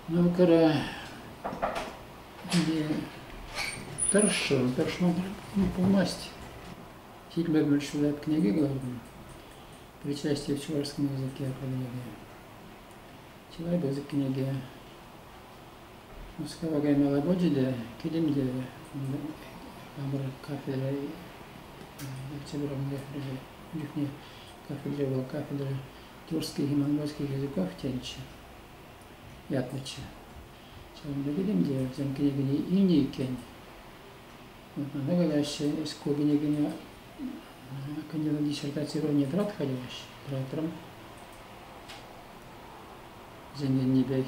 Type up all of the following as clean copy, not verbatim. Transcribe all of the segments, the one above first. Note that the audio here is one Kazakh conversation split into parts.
Ну, кара, торшно, полностью. Фильмы большие книги главные. Причастие в чувашском языке книги. Человек язык книги. Москва гаймала боджиде, килимде, кафедра, октября, кафедра была кафедра тюркских и монгольских языков тенчи. Ятмача. Şimdi dedim diye bizim knigini iniyken ne kadar şey eski knigini kandidат диссертацирование драт ходишь дратром зененибек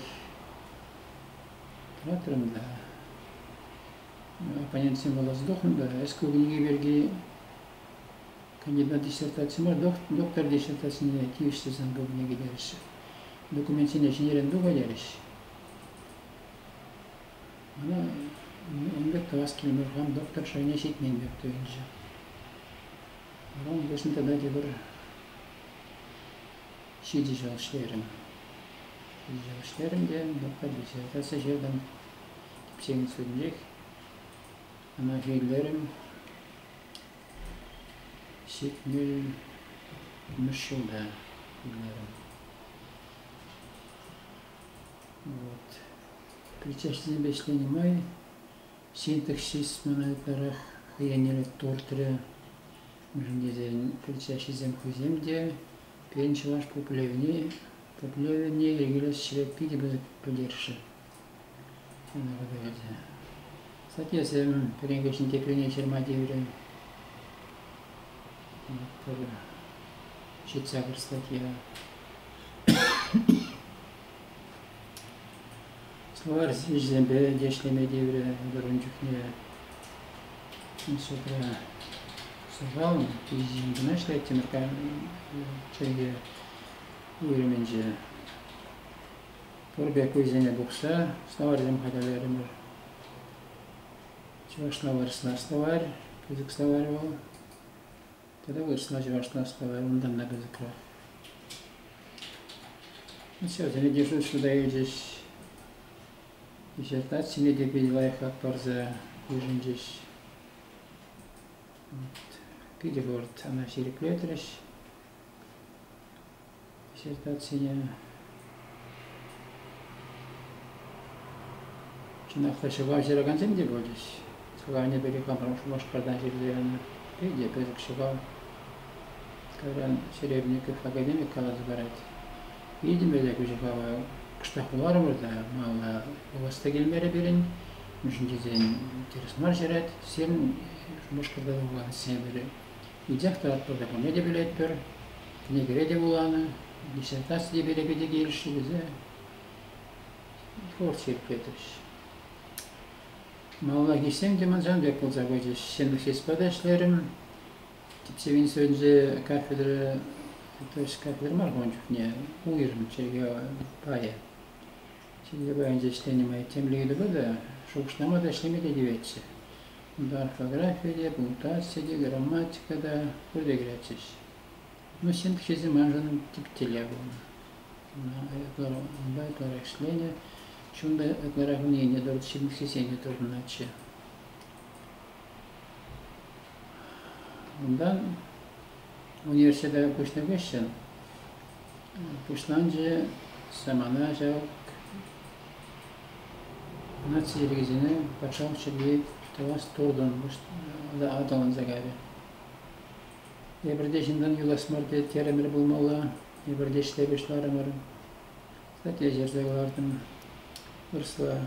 дратром да оппонент символа сдохнул да eski kniги берги кандидат диссертации мар доктор диссертациясына тиешті заңға книги дериш документин инженерин дуга дериш. Ana еңбек таваскин бұрған доктор шайне шетін еңбек түйінші. Оған көсін тада де бір шеди жалышлерім. Шеди жалышлерім де доктор диссертация жерден тепсеңін сөндек. Ана жейлерім шетмел мүшілді. Вот. Причастие бешлени май, синтаксис монолиттарах хиянелет тортыры, мүжіндезен причастие земхуземде, пенчалаш поплевне, егелес шреппиде бізік подерші. Соответственно, перенгешін теплене черма деврен. Шетсагр статья. Словарь зембе дешлеме девре дөрүнчүкне сотра сажал изин нашла темиркан чеге уйременже порбе көзене букса словарь зем хадалерим чувашна словарь язык словарь был тогда выросла чувашна словарь ондан на язык. Ну все, я надеюсь, что даётесь диссертация не добилась как парза выжимдешь. Перевод она сереклетриш. Диссертация Чина хлешева жераганцем де будешь. Славне бери камрам шумаш кардан жерлерine. Педе пезик шева. Кавран Серебников академик калаз барат. Видим бедек ужихава кыштахулар burada malla ovasta gelmere birin düşünceden tersmar jeret sen şumuşkada olan seberi icak taraf burada ne de bilet bir ne göre de bulanı disertasiya bile bir de gelişti bize forçer petriş malla gitsem de man can yapılacak hoca sen de spadaşlarım tipsevin sözce kafedra Toş kafedra var boncuk ne uyarım çege paya. Şimdi önce işlenmeyi temliği de burada şokşlama da işlemede diyeçi. Bunda ortografiyada, punktuasyada, grammatikada burada girecek. Ну, синтаксизм манжанın tip tili bu. Ayaklar işleniyor. Şunda ayaklar avniye doğru şimdi sesini tornaçı. Bundan üniversitede kuşlamışsın. Kuşlanınca zamana cevap Nazi rejimine başam şirket tavas tordan da adamın zagari. Ebrdeşinden yola smarte teremir bulmalı. Ebrdeşte beşlerim var. Kстати, жерзаглардым выросла.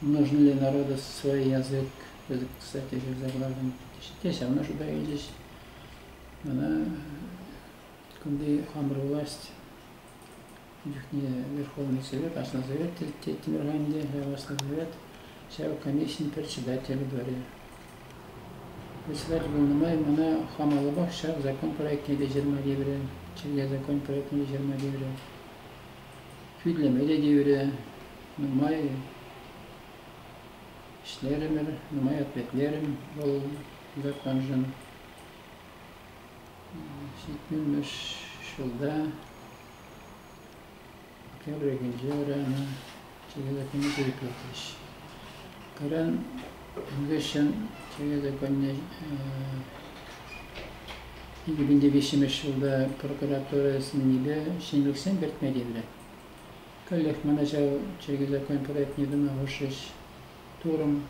Нужен ли народу свой язык? Кстати, жерзаглардым. Здесь, а сюда здесь. Она, когда хамр власть, Верховный Совет, Аслан Совет, Тимирганде, Аслан Совет, все комиссии председателя дворе. Председатель был на она хамалабах, шаг закон проект не дежерма девре, через закон проект не дежерма девре. Фидлем эде девре, нумай işlerimir, numay atletlerim, bol zakon jın. Şitmilmiş şulda. Kevregince öğreni Через законы переплетыш. Коран Гөшен через законы 2005 жылда прокуратурасының небе шенліксен бертмеді білі. Коллег менеджер через закон проект не думал ушиш туром.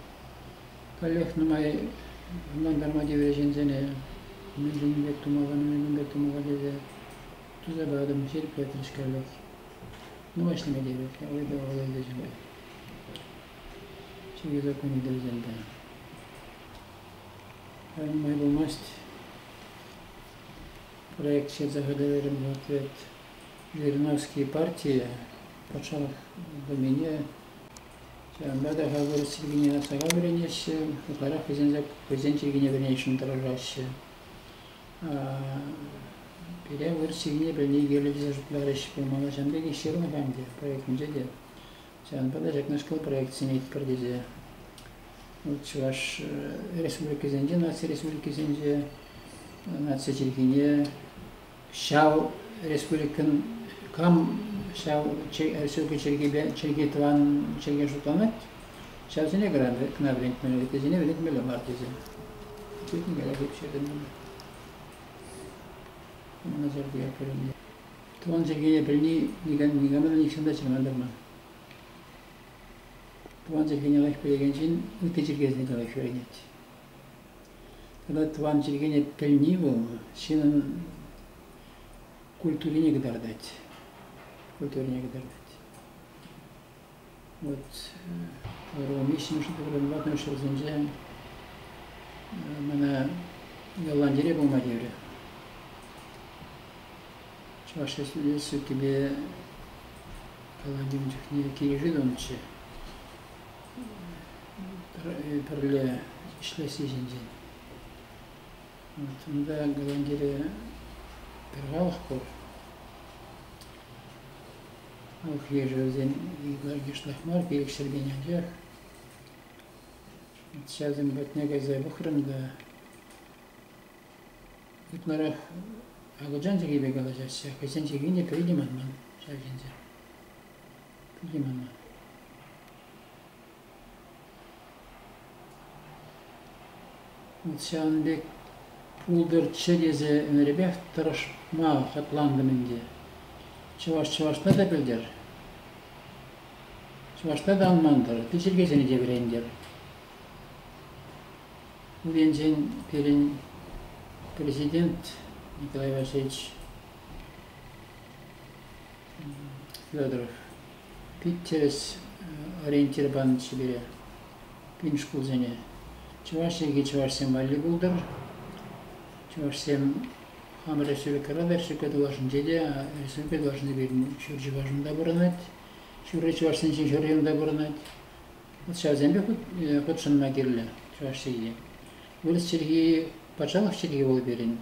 Коллег нумай норматив режимзене мен бек тумаган деде туза бадым жер плетиш коллег. Ну başlama gerek. Orada diyeceğim. Через закон дирижента. Мой бумаст проект ще загадаверим в ответ Жириновские партии почал до меня. Бада говорит Сергей Насага вернешься, в горах президент Сергей вернешься дорожащий. Перевод Сергей вернее гелев зажигларыш помогла жамбеги ширма бамде проектінде де. Бада жакнашкал проект сенет пердезе. Вот Чуваш республика зенде, нация республика зенде, нация Сергей Шау республикан кам шау республика Сергей Тван Сергей Шутанат. Шау зене гранды кнабринг менелите зене велик мело мартезе. Тютин гелев ширден. Менеджер diye görünüyor. Tuvan Sergey'e belli nigamada nikşanda çırmandırma. Tuvan Sergey'e layık belirgencin ülkecirgezini kadar şörenet. Когда Tuvan Sergey'e belli bu, senin культурине kadar dать. Культурине kadar dать. Вот, Ромишин, что такое, в этом шерзенже, mana Голландия bulma devri. Чуваш Республикасы тебе Голландия не кирежит он че. Перле ишлеси жинжин. Вот, да Голландия пергалах кор. Ох, ежезен игларги шлахмар перек сербенянжах. Сейчас им батнега за бухрында. Итнарах Ağacan gibi kalacağız. Kesen çekince peyliman man. Şarjınca. Peyliman man. Uçağındaki puldur çereze önerebek taraşma katlandım indi. Çavaşta da bildir. Çavaşta da Almandır. Dişirgesini cevireyindir. Bu gencin prezident Николай Васильевич Федоров. Питерс ориентир бан Сибири. Пин школ зене. Чувашсем валли булдыр. Чувашсем хам республика республика должен деде, республика должен берин шуржи важында бурнат. Шуржи Чувашсен шуржында бурнат. Вот сейчас зембе хотшын магирле Чувашсеге. Улис Сергей Пачалов Сергей бол берин.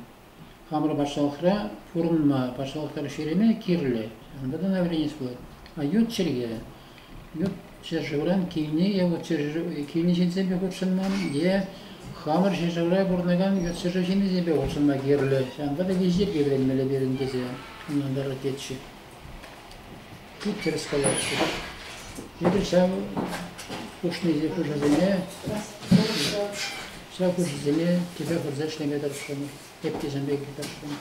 Хамыр башалықра, фурынма башалықтар шереме кирлі. Анда навренес болады. А ют черге. Ют чержевран киіне, я вот киіне жензебе хотшынман, я хамыр чержевра бұрнаган ют чержевжені зембе хотшынма кирлі. Анда да везде кебіренмелі берін кезе. Мындары кетші. Тут теріс қалатшы. Ебір шау кушны зе кушазене. Шау кушазене, тебя хотзашны метр шаны. Hep geçen belki tartışalım.